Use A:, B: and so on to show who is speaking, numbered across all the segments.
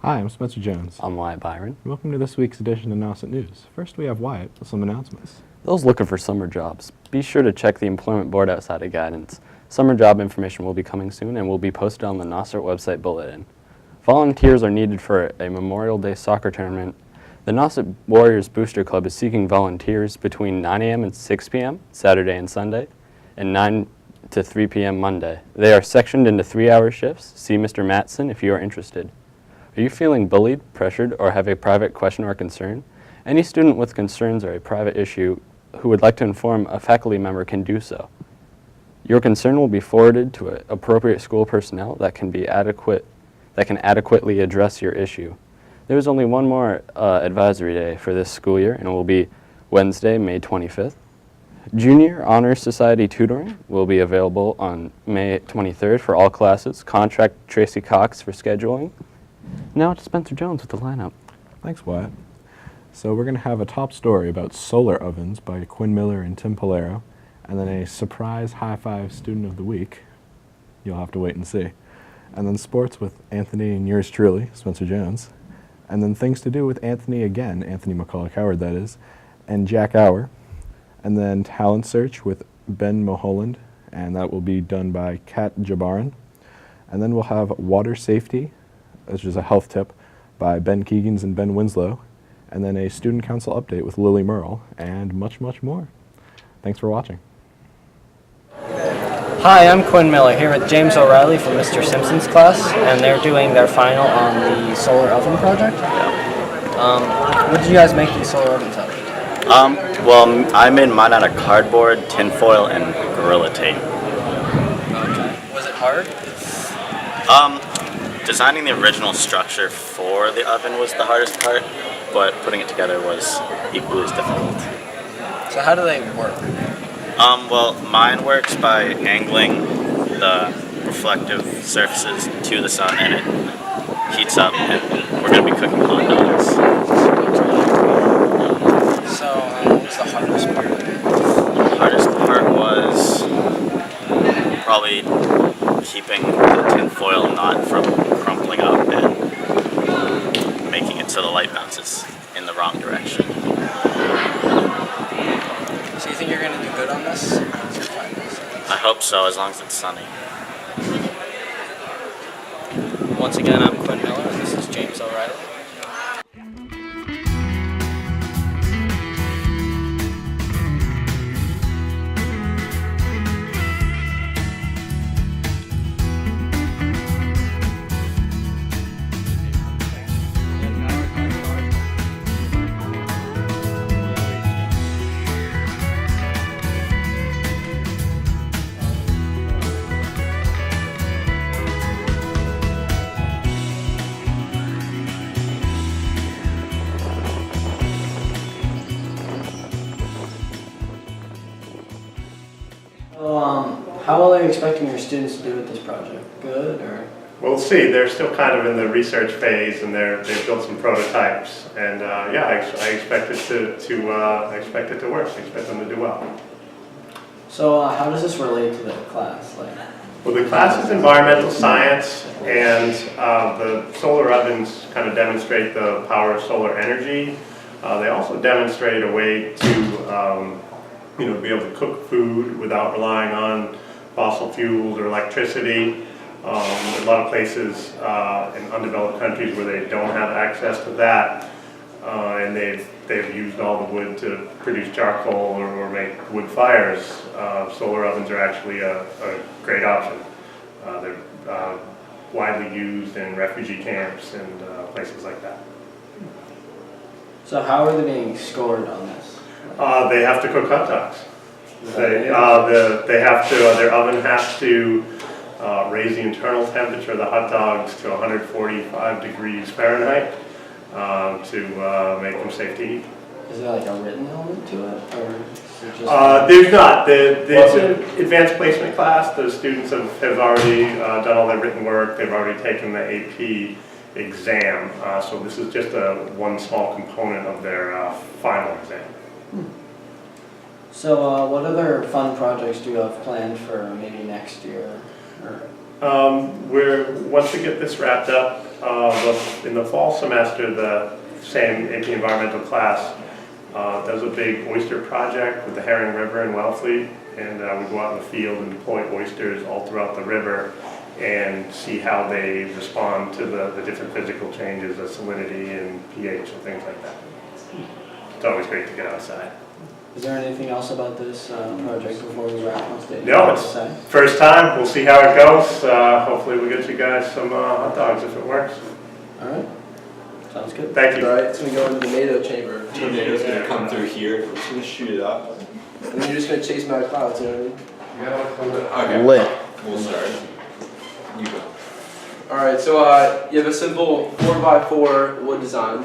A: Hi, I'm Spencer Jones.
B: I'm Wyatt Byron.
A: Welcome to this week's edition of Nauset News. First, we have Wyatt with some announcements.
B: Those looking for summer jobs, be sure to check the employment board outside of guidance. Summer job information will be coming soon and will be posted on the Nauset website bulletin. Volunteers are needed for a Memorial Day soccer tournament. The Nauset Warriors Booster Club is seeking volunteers between 9 a.m. and 6 p.m. Saturday and Sunday, and 9 to 3 p.m. Monday. They are sectioned into 3-hour shifts. See Mr. Matson if you are interested. Are you feeling bullied, pressured, or have a private question or concern? Any student with concerns or a private issue who would like to inform a faculty member can do so. Your concern will be forwarded to appropriate school personnel that can adequately address your issue. There is only one more advisory day for this school year, and it will be Wednesday, May 25th. Junior Honor Society tutoring will be available on May 23rd for all classes. Contact Tracy Cox for scheduling. Now to Spencer Jones with the lineup.
A: Thanks, Wyatt. So we're going to have a top story about solar ovens by Quinn Miller and Tim Polero, and then a surprise high-five student of the week. You'll have to wait and see. And then sports with Anthony and yours truly, Spencer Jones. And then things to do with Anthony again, Anthony McCulloch-Howard that is, and Jack Auer. And then talent search with Ben Mulholland, and that will be done by Kat Jabaran. And then we'll have water safety, which is a health tip, by Ben Keegans and Ben Winslow, and then a student council update with Lily Merle, and much, much more. Thanks for watching.
C: Hi, I'm Quinn Miller here with James O'Reilly from Mr. Simpson's class, and they're doing their final on the solar oven project. What did you guys make these solar ovens out of?
D: Well, I made mine out of cardboard, tinfoil, and Gorilla Tape.
C: Okay. Was it hard?
D: Designing the original structure for the oven was the hardest part, but putting it together was equally as difficult.
C: So how do they work?
D: Well, mine works by angling the reflective surfaces to the sun, and it heats up, and we're going to be cooking hot dogs.
C: So what was the hardest part?
D: The hardest part was probably keeping the tinfoil knot from crumpling up and making it so the light bounces in the wrong direction.
C: So you think you're going to do good on this?
D: I hope so, as long as it's sunny.
C: Once again, I'm Quinn Miller, and this is James O'Reilly. How are you expecting your students to do with this project? Good, or?
E: We'll see. They're still kind of in the research phase, and they've built some prototypes. And yeah, I expect it to work. I expect them to do well.
C: So how does this relate to the class?
E: Well, the class is environmental science, and the solar ovens kind of demonstrate the power of solar energy. They also demonstrate a way to be able to cook food without relying on fossil fuels or electricity. A lot of places in undeveloped countries where they don't have access to that, and they've used all the wood to produce charcoal or make wood fires. Solar ovens are actually a great option. They're widely used in refugee camps and places like that.
C: So how are they being scored on this?
E: They have to cook hot dogs. They have to. Their oven has to raise the internal temperature of the hot dogs to 145 degrees Fahrenheit to make them safe to eat.
C: Is there like a written element to it, or is it
E: just? There's not. It's an advanced placement class. The students have already done all their written work. They've already taken the AP exam. So this is just one small component of their final exam.
C: So what other fun projects do you have planned for maybe next year? Or
E: Once we get this wrapped up, in the fall semester, the same AP Environmental class does a big oyster project with the Herring River in Wellfleet, and we go out in the field and deploy oysters all throughout the river and see how they respond to the different physical changes of salinity and pH and things like that. It's always great to get outside.
C: Is there anything else about this project before we wrap on stage?
E: No, it's first time. We'll see how it goes. Hopefully we'll get you guys some hot dogs if it works.
C: All right. Sounds good.
E: Thank you.
F: All right, it's going to go into the NATO chamber.
G: Tornado's going to come through here. We're just going to shoot it up.
F: And then you're just going to chase them out of clouds, you know what I mean?
G: Okay.
B: Lit.
G: We'll start. You go.
F: All right, so you have a simple 4x4 wood design.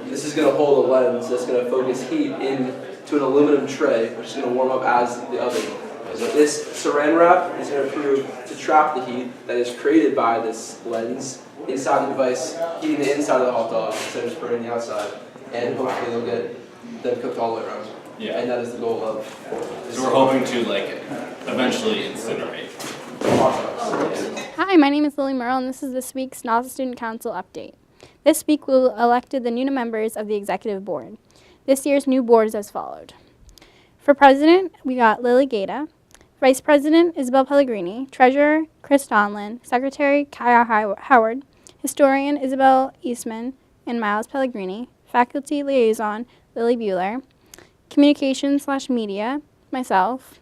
F: This is going to hold a lens that's going to focus heat into an aluminum tray, which is going to warm up as the oven. So this saran wrap is going to prove to trap the heat that is created by this lens inside the device, heating the inside of the hot dog instead of just burning the outside. And hopefully they'll get them cooked all the way around.
G: Yeah.
F: And that is the goal of this.
G: So we're hoping to eventually incinerate.
H: Hi, my name is Lily Merle, and this is this week's Nauset Student Council update. This week we elected the new members of the Executive Board. This year's new board is as followed. For President, we got Lily Gaeta. Vice President, Isabel Pellegrini. Treasurer, Chris Donlin. Secretary, Kaya Howard. Historian, Isabel Eastman and Miles Pellegrini. Faculty Liaison, Lily Bueller. Communications/media, myself.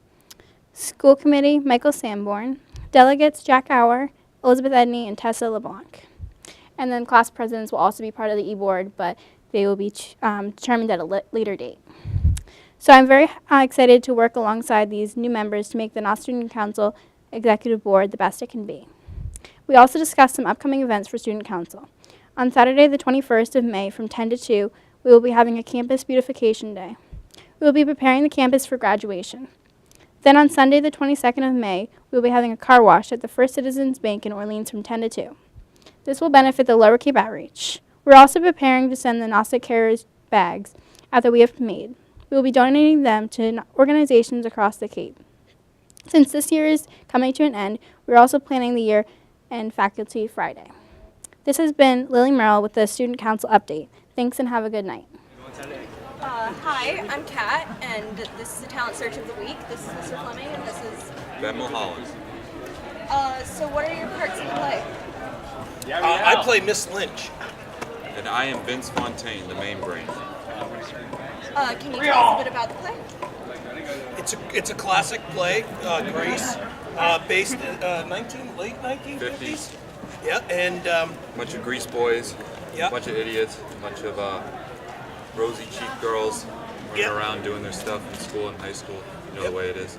H: School Committee, Michael Sanborn. Delegates, Jack Auer, Elizabeth Edney, and Tessa LeBlanc. And then class presidents will also be part of the e-board, but they will be determined at a later date. So I'm very excited to work alongside these new members to make the Nauset Student Council Executive Board the best it can be. We also discussed some upcoming events for Student Council. On Saturday, the 21st of May, from 10 to 2, we will be having a Campus Beautification Day. We will be preparing the campus for graduation. Then on Sunday, the 22nd of May, we will be having a car wash at the First Citizens Bank in Orleans from 10 to 2. This will benefit the Lower Cape Outreach. We're also preparing to send the Nauset Carers bags after we have made. We will be donating them to organizations across the Cape. Since this year is coming to an end, we're also planning the year-end Faculty Friday. This has been Lily Merrill with the Student Council Update. Thanks and have a good night.
I: Hi, I'm Kat, and this is the Talent Search of the Week. This is Mr. Fleming, and this is
J: Ben Mulholland.
I: So what are your parts in the play?
K: I play Miss Lynch.
J: And I am Vince Fontaine, the main brain.
I: Can you tell us a bit about the play?
K: It's a classic play, Grease, based in late 1950s. Yeah, and
J: Bunch of grease boys,
K: yeah,
J: bunch of idiots, bunch of rosy cheeked girls running around doing their stuff in school and high school. You know the way it is.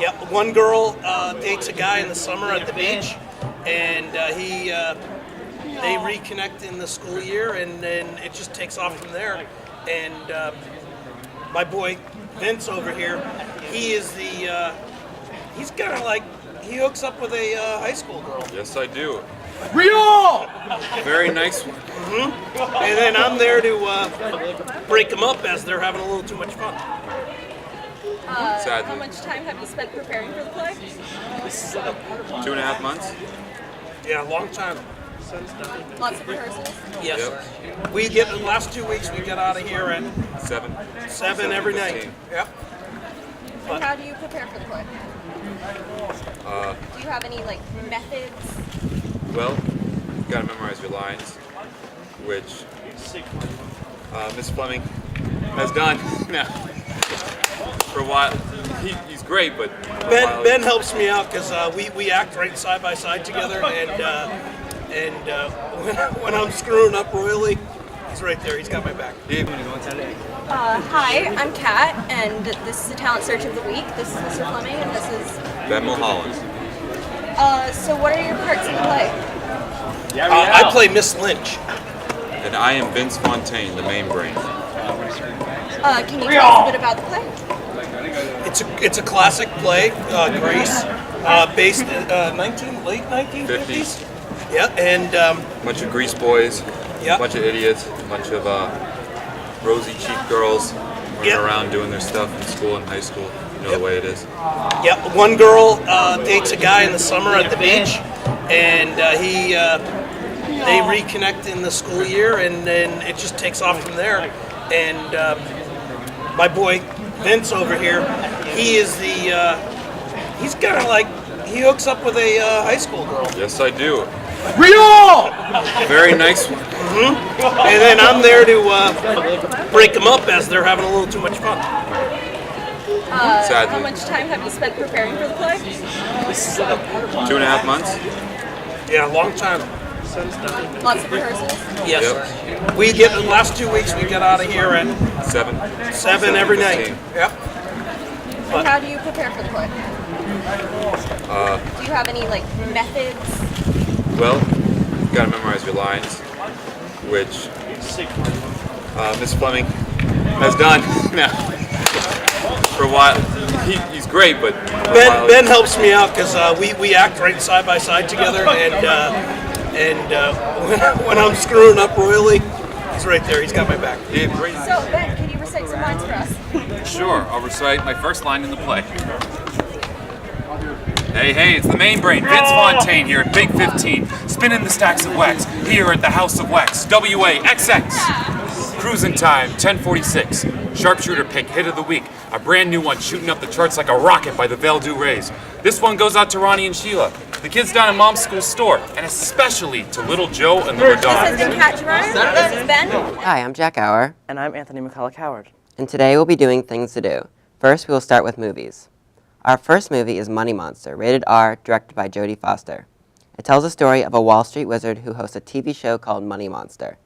K: yeah. One girl dates a guy in the summer at the beach, and they reconnect in the school year, and then it just takes off from there. And my boy Vince over here, he is he's kind of like, he hooks up with a high school girl.
J: Yes, I do.
K: Real!
J: Very nice one.
K: Mm-hmm. And then I'm there to break them up as they're having a little too much fun.
J: Sadly.
I: How much time have you spent preparing for the play?
J: 2.5 months.
K: Yeah, long time.
I: Lots of rehearsals?
K: Yes.
J: Yep.
K: We get, the last 2 weeks, we get out of here at 7 every night. Yep.
I: And how do you prepare for the play? Do you have any, methods?
J: Well, you gotta memorize your lines, which Miss Fleming has done now. For a while, he's great, but
K: Ben helps me out because we act right side by side together, and when I'm screwing up royally, he's right there. He's got my back.
I: Hi, I'm Kat, and this is the Talent Search of the Week. This is Mr. Fleming, and this is
J: Ben Mulholland.
I: So what are your parts in the play?
K: I play Miss Lynch.
J: And I am Vince Fontaine, the main brain.
I: Can you tell us a bit about the play?
K: It's a classic play, Grease, based in late 1950s. Yeah, and
J: Bunch of grease boys,
K: yeah,
J: bunch of idiots, bunch of rosy cheeked girls running around doing their stuff in school and high school. You know the way it is.
K: yeah. One girl dates a guy in the summer at the beach, and they reconnect in the school year, and then it just takes off from there. And my boy Vince over here, he's kind of like, he hooks up with a high school girl.
J: Yes, I do.
K: Real!
J: Very nice one.
K: And then I'm there to break them up as they're having a little too much fun.
J: Sadly.
I: How much time have you spent preparing for the play?
J: 2.5 months.
K: Yeah, long time.
I: Lots of rehearsals.
K: Yes.
J: Yep.
K: We get, the last 2 weeks, we got out of here at 7 every night.
J: 7:15.
K: Yep.
I: And how do you prepare for the play? Do you have any like methods?
J: Well, you gotta memorize your lines, which Miss Fleming has done now for a while. He's great, but for a while,
K: Ben helps me out because we act right side by side together, and when I'm screwing up royally, he's right there. He's got my back.
J: Yeah, great.
I: So Ben, can you recite some lines for us?
J: Sure, I'll recite my first line in the play. Hey, it's the main brain, Vince Fontaine here at Big 15, spinning the stacks of wax here at the House of Wax, WAXX. Cruising time, 10:46. Sharpshooter pick, hit of the week. A brand new one shooting up the charts like a rocket by the Val du Rays. This one goes out to Ronnie and Sheila, the kids down in Mom's school store, and especially to little Joe and little
I: This
J: Dog.
I: is Kat Gerard. This is Ben.
L: Hi, I'm Jack Auer,
C: And I'm Anthony McCulloch-Howard.
L: and today we'll be doing things to do. First, we will start with movies. Our first movie is Money Monster, rated R, directed by Jodie Foster. It tells the story of a Wall Street wizard who hosts a TV show called Money Monster.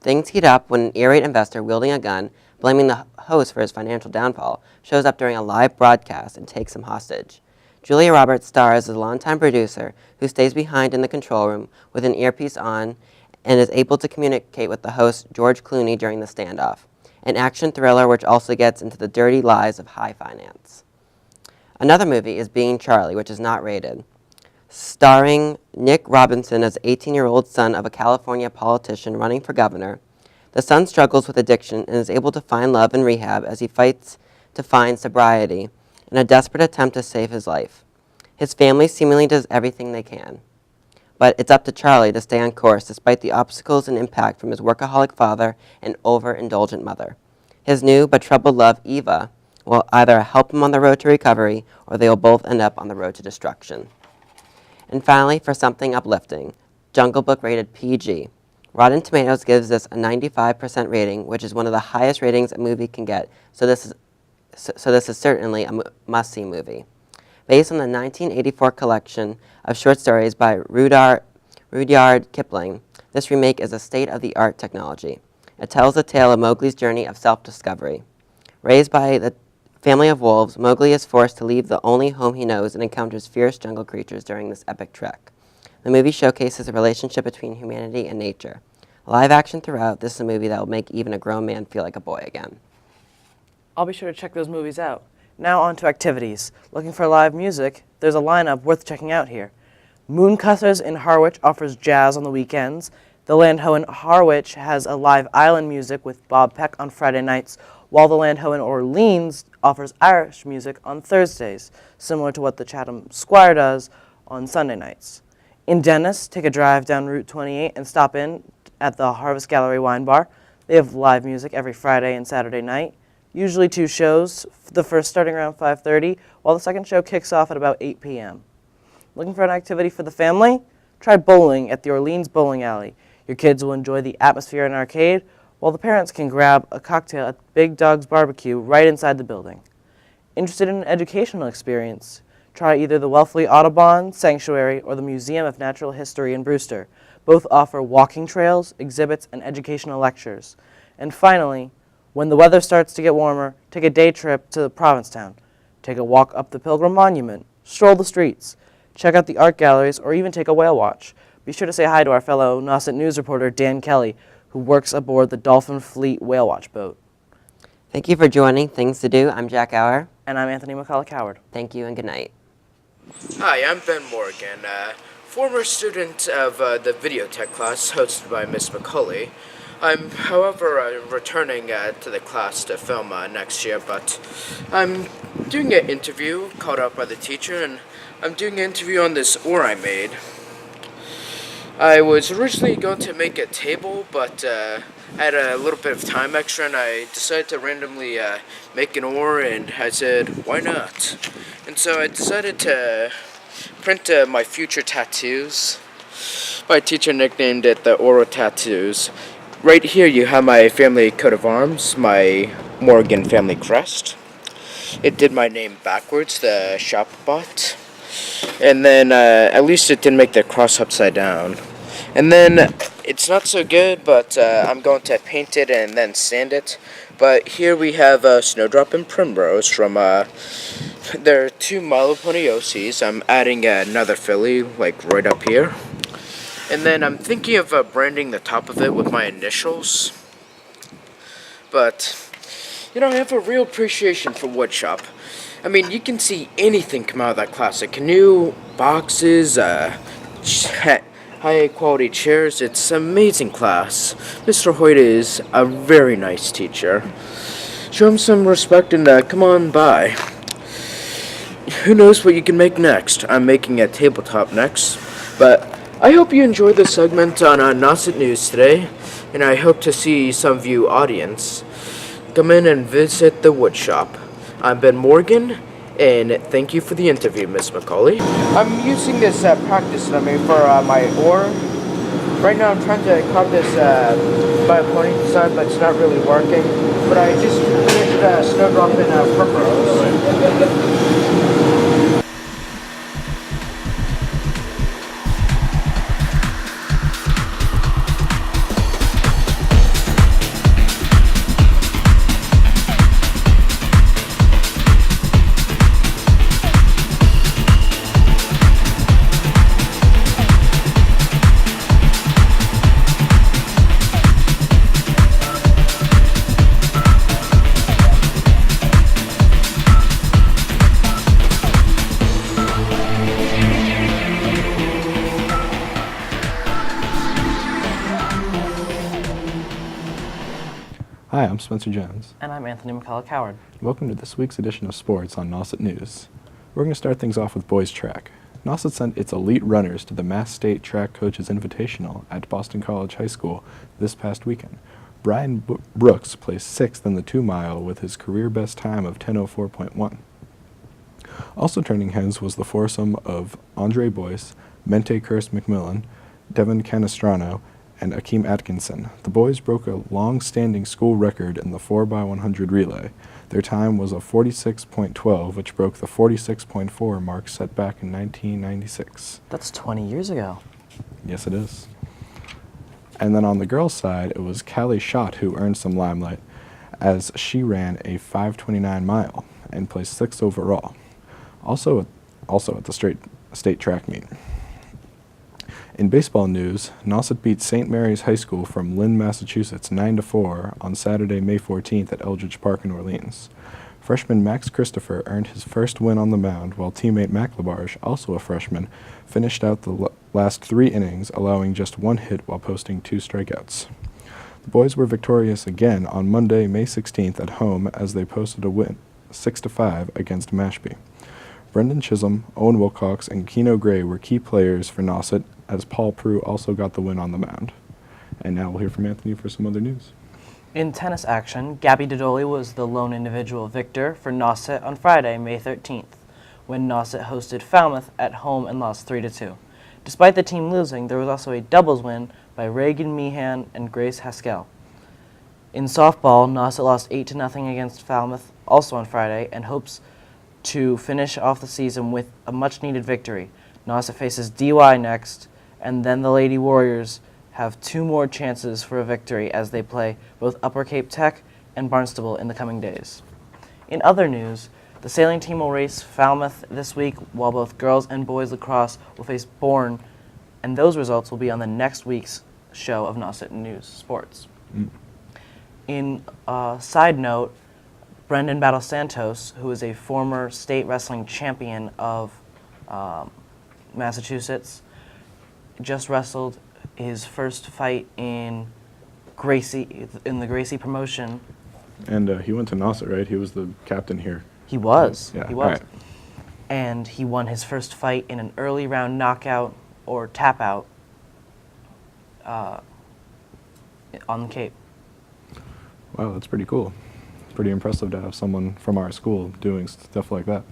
L: Things heat up when an irate investor wielding a gun, blaming the host for his financial downfall, shows up during a live broadcast and takes him hostage. Julia Roberts stars as a longtime producer who stays behind in the control room with an earpiece on and is able to communicate with the host, George Clooney, during the standoff. An action thriller which also gets into the dirty lies of high finance. Another movie is Being Charlie, which is not rated. Starring Nick Robinson as 18-year-old son of a California politician running for governor, the son struggles with addiction and is able to find love in rehab as he fights to find sobriety in a desperate attempt to save his life. His family seemingly does everything they can. But it's up to Charlie to stay on course despite the obstacles and impact from his workaholic father and overindulgent mother. His new but troubled love, Eva, will either help him on the road to recovery or they will both end up on the road to destruction. And finally, for something uplifting, Jungle Book rated PG. Rotten Tomatoes gives this a 95% rating, which is one of the highest ratings a movie can get, so this is certainly a must-see movie. Based on the 1984 collection of short stories by Rudyard Kipling, this remake is a state-of-the-art technology. It tells the tale of Mowgli's journey of self-discovery. Raised by the family of wolves, Mowgli is forced to leave the only home he knows and encounters fierce jungle creatures during this epic trek. The movie showcases the relationship between humanity and nature. Live action throughout, this is a movie that will make even a grown man feel like a boy again.
C: I'll be sure to check those movies out. Now on to activities. Looking for live music? There's a lineup worth checking out here. Mooncutters in Harwich offers jazz on the weekends. The Landho in Harwich has a live island music with Bob Peck on Friday nights, while the Landho in Orleans offers Irish music on Thursdays, similar to what the Chatham Squire does on Sunday nights. In Dennis, take a drive down Route 28 and stop in at the Harvest Gallery Wine Bar. They have live music every Friday and Saturday night, usually 2 shows, the first starting around 5:30, while the second show kicks off at about 8 p.m. Looking for an activity for the family? Try bowling at the Orleans Bowling Alley. Your kids will enjoy the atmosphere and arcade, while the parents can grab a cocktail at Big Dog's Barbecue right inside the building. Interested in an educational experience? Try either the Wellfleet Audubon Sanctuary or the Museum of Natural History in Brewster. Both offer walking trails, exhibits, and educational lectures. And finally, when the weather starts to get warmer, take a day trip to Provincetown. Take a walk up the Pilgrim Monument, stroll the streets, check out the art galleries, or even take a whale watch. Be sure to say hi to our fellow Nauset News reporter Dan Kelly, who works aboard the Dolphin Fleet Whale Watch boat.
L: Thank you for joining Things to Do. I'm Jack Auer.
C: And I'm Anthony McCulloch-Howard.
L: Thank you and good night.
M: Hi, I'm Ben Morgan, former student of the video tech class hosted by Miss McCulley. I'm, however, returning to the class to film next year, but I'm doing an interview called out by the teacher, and I'm doing an interview on this ore I made. I was originally going to make a table, but I had a little bit of time extra, and I decided to randomly make an ore, and I said, why not? And so I decided to print my future tattoos. My teacher nicknamed it the Oro Tattoos. Right here you have my family coat of arms, my Morgan family crest. It did my name backwards, the shop bought. And then at least it didn't make the cross upside down. And then it's not so good, but I'm going to paint it and then sand it. But here we have Snowdrop and Primrose from there are 2 Maloponiosis. I'm adding another filly, like right up here. And then I'm thinking of branding the top of it with my initials. But, you know, I have a real appreciation for woodshop. I mean, you can see anything come out of that class. A canoe, boxes, high quality chairs. It's an amazing class. Mr. Hoyt is a very nice teacher. Show him some respect and come on by. Who knows what you can make next? I'm making a tabletop next. But I hope you enjoyed this segment on Nauset News today, and I hope to see some of you audience come in and visit the woodshop. I'm Ben Morgan, and thank you for the interview, Miss McCauley. I'm using this practice dummy for my ore. Right now I'm trying to carve this by a pony design, but it's not really working. But I just finished Snowdrop and Primrose.
A: Hi, I'm Spencer Jones.
C: And I'm Anthony McCullough-Coward.
A: Welcome to this week's edition of Sports on Nauset News. We're going to start things off with boys track. Nauset sent its elite runners to the Mass State Track Coaches Invitational at Boston College High School this past weekend. Brian Brooks placed 6th in the 2-mile with his career best time of 10:04.1. Also turning heads was the foursome of Andre Boyce, Mente Kirst McMillan, Devin Canestrano, and Akeem Atkinson. The boys broke a long-standing school record in the 4x100 relay. Their time was a 46.12, which broke the 46.4 mark set back in 1996.
C: That's 20 years ago.
A: Yes, it is. And then on the girls' side, it was Callie Schott who earned some limelight, as she ran a 5:29 mile and placed 6th overall. Also at the state track meet. In baseball news, Nauset beat St. Mary's High School from Lynn, Massachusetts 9-4 on Saturday, May 14th at Eldridge Park in Orleans. Freshman Max Christopher earned his first win on the mound, while teammate Mac Labarge, also a freshman, finished out the last 3 innings, allowing just 1 hit while posting 2 strikeouts. The boys were victorious again on Monday, May 16th at home as they posted a win 6-5 against Mashpee. Brendan Chisholm, Owen Wilcox, and Keno Gray were key players for Nauset, as Paul Prue also got the win on the mound. And now we'll hear from Anthony for some other news.
C: In tennis action, Gabby Dodoli was the lone individual victor for Nauset on Friday, May 13th, when Nauset hosted Falmouth at home and lost 3-2. Despite the team losing, there was also a doubles win by Reagan Meehan and Grace Haskell. In softball, Nauset lost 8-0 against Falmouth also on Friday and hopes to finish off the season with a much-needed victory. Nauset faces DY next, and then the Lady Warriors have 2 more chances for a victory as they play both Upper Cape Tech and Barnstable in the coming days. In other news, the sailing team will race Falmouth this week, while both girls and boys lacrosse will face Bourne, and those results will be on the next week's show of Nauset News Sports. In side note, Brendan Battle Santos, who is a former state wrestling champion of Massachusetts, just wrestled his first fight in the Gracie promotion.
A: And he went to Nauset, right? He was the captain here.
C: He was.
A: Yeah.
C: He was.
A: Right.
C: and he won his first fight in an early round knockout or tap out on the Cape.
A: Wow, that's pretty cool. Pretty impressive to have someone from our school doing stuff like that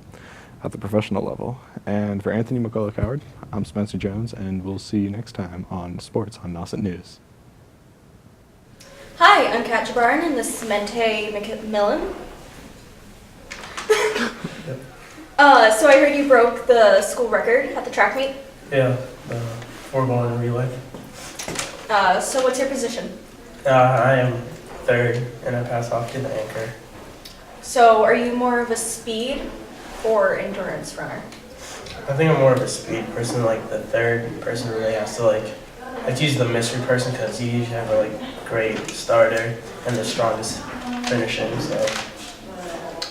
A: at the professional level. And for Anthony McCulloch-Howard, I'm Spencer Jones, and we'll see you next time on Sports on Nauset News.
I: Hi, I'm Kat Jabarin, and this is Mente McMillan. So I heard you broke the school record at the track meet.
K: Yeah, the 4-ball relay.
I: So what's your position?
K: I am third, and I pass off to the anchor.
I: So are you more of a speed or endurance runner?
K: I think I'm more of a speed person. Like the third person really has to I choose the mystery person because you usually have a great starter and the strongest finishing. So.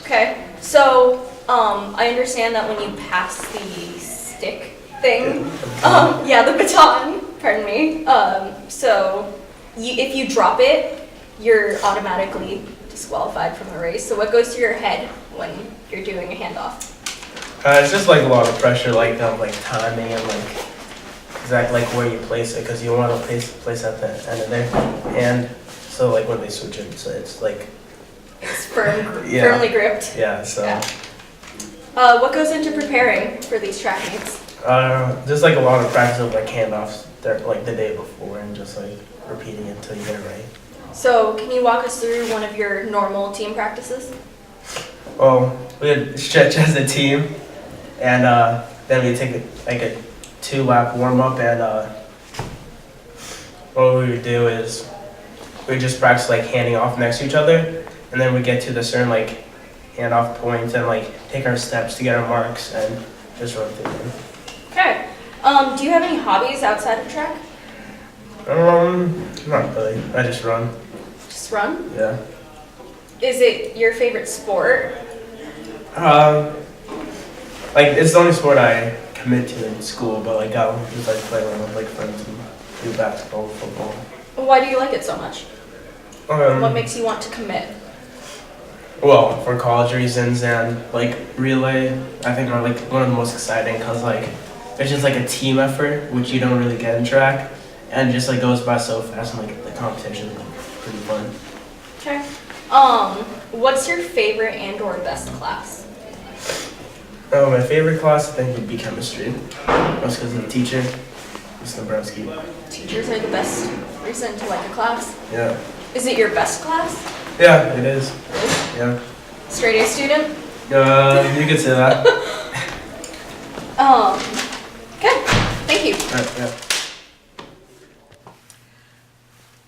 I: Okay. So I understand that when you pass the stick thing, the baton. Pardon me. So if you drop it, you're automatically disqualified from the race. So what goes through your head when you're doing a handoff?
K: It's just a lot of pressure, timing and exactly where you place it, because you want to place at the end of there. And so when they switch it, so it's
I: it's firmly gripped.
K: Yeah. So.
I: Yeah. What goes into preparing for these track meets?
K: Just a lot of practice of handoffs the day before, and just repeating it until you get it right.
I: So can you walk us through one of your normal team practices?
K: Well, we would stretch as a team, and then we take a 2-lap warm up, and what we would do is we just practice handing off next to each other, and then we get to the certain handoff points and take our steps to get our marks and just run through them.
I: Okay. Do you have any hobbies outside of track?
K: Not really. I just run.
I: Just run?
K: Yeah.
I: Is it your favorite sport?
K: It's the only sport I commit to in school, but I'll just play around with friends and do basketball, football.
I: Why do you like it so much? What makes you want to commit?
K: Well, for college reasons, and relay, I think are one of the most exciting because it's just a team effort, which you don't really get in track, and it just goes by so fast, and the competition is pretty fun.
I: Okay. What's your favorite and/or best class?
K: Oh, my favorite class I think would be chemistry. That's because of the teacher, Ms. Dombrowski.
I: Teachers are the best reason to like a class.
K: Yeah.
I: Is it your best class?
K: Yeah, it is. Yeah.
I: Straight A student?
K: You could say that.
I: Okay. Thank you.
K: Yeah.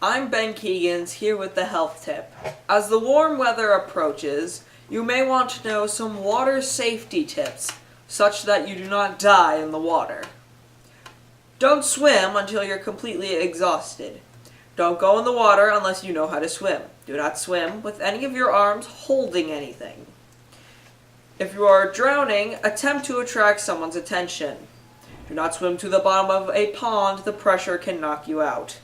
N: I'm Ben Keegans, here with the health tip. As the warm weather approaches, you may want to know some water safety tips, such that you do not die in the water. Don't swim until you're completely exhausted. Don't go in the water unless you know how to swim. Do not swim with any of your arms holding anything. If you are drowning, attempt to attract someone's attention. Do not swim to the bottom of a pond, the pressure can knock you out.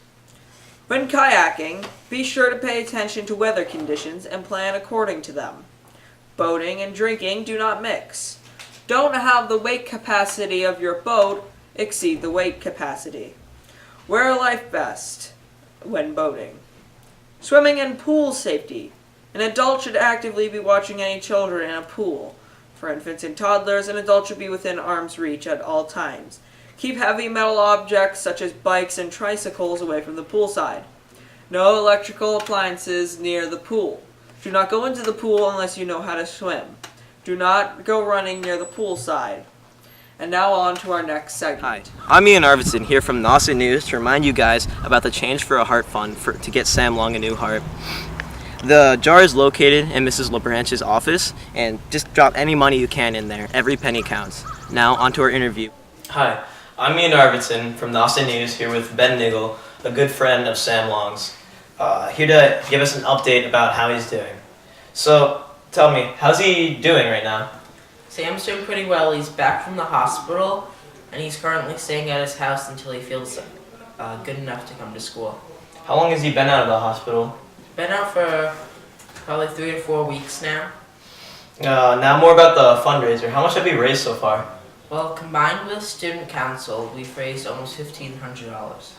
N: When kayaking, be sure to pay attention to weather conditions and plan according to them. Boating and drinking do not mix. Don't have the weight capacity of your boat exceed the weight capacity. Wear a life vest when boating. Swimming and pool safety. An adult should actively be watching any children in a pool. For infants and toddlers, an adult should be within arm's reach at all times. Keep heavy metal objects such as bikes and tricycles away from the poolside. No electrical appliances near the pool. Do not go into the pool unless you know how to swim. Do not go running near the poolside. And now on to our next segment.
O: Hi, I'm Ian Arvidsson here from Nauset News to remind you guys about the Change for a Heart Fund to get Sam Long a new heart. The jar is located in Mrs. LeBranche's office, and just drop any money you can in there. Every penny counts. Now on to our interview.
P: Hi, I'm Ian Arvidsson from Nauset News here with Ben Niggle, a good friend of Sam Long's, here to give us an update about how he's doing. So, tell me, how's he doing right now?
Q: Sam's doing pretty well. He's back from the hospital, and he's currently staying at his house until he feels good enough to come to school.
P: How long has he been out of the hospital?
Q: Been out for probably 3 or 4 weeks now.
P: Now more about the fundraiser. How much have you raised so far?
Q: Well, combined with student council, we've raised almost $1,500.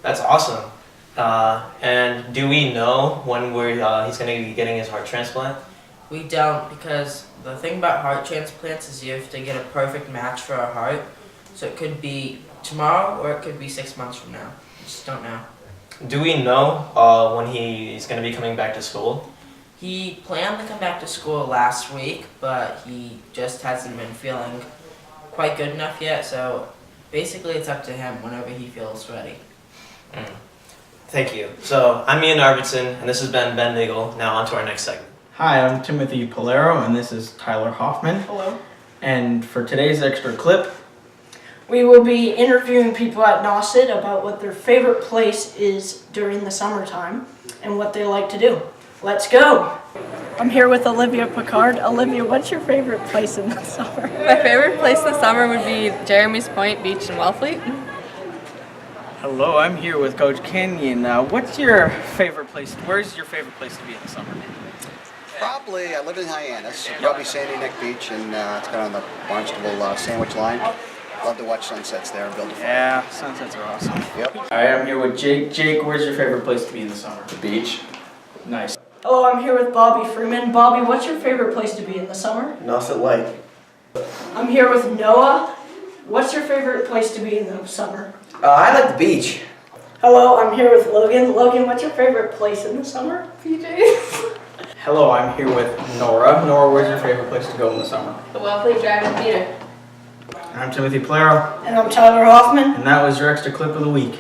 P: That's awesome. And do we know when he's going to be getting his heart transplant?
Q: We don't, because the thing about heart transplants is you have to get a perfect match for a heart. So it could be tomorrow or it could be 6 months from now. We just don't know.
P: Do we know when he's going to be coming back to school?
Q: He planned to come back to school last week, but he just hasn't been feeling quite good enough yet. So basically it's up to him whenever he feels ready.
P: Thank you. So I'm Ian Arvidsson, and this has been Ben Nigel. Now on to our next segment.
R: Hi, I'm Timothy Polero, and this is Tyler Hoffman.
S: Hello.
R: And for today's extra clip,
S: We will be interviewing people at Nauset about what their favorite place is during the summertime and what they like to do. Let's go! I'm here with Olivia Picard. Olivia, what's your favorite place in the summer?
T: My favorite place this summer would be Jeremy's Point Beach in Wellfleet.
R: hello, I'm here with Coach Kenyon. Where's your favorite place to be in the summer?
U: Probably, I live in Hyannis, probably Sandy Neck Beach, and it's kind of on the Barnstable sandwich line. Love to watch sunsets there and build a fire.
R: Yeah, sunsets are awesome.
U: Yep.
R: All right, I'm here with Jake. Jake, where's your favorite place to be in the summer? The beach. Nice.
S: Hello, I'm here with Bobby Freeman. Bobby, what's your favorite place to be in the summer?
V: Nauset Lake.
S: I'm here with Noah. What's your favorite place to be in the summer?
V: I like the beach.
S: Hello, I'm here with Logan. Logan, what's your favorite place in the summer? PJs.
R: Hello, I'm here with Nora. Nora, where's your favorite place to go in the summer?
T: The Wellfleet Drive-In Theater.
R: I'm Timothy Polero.
S: And I'm Tyler Hoffman.
R: And that was your extra clip of the week.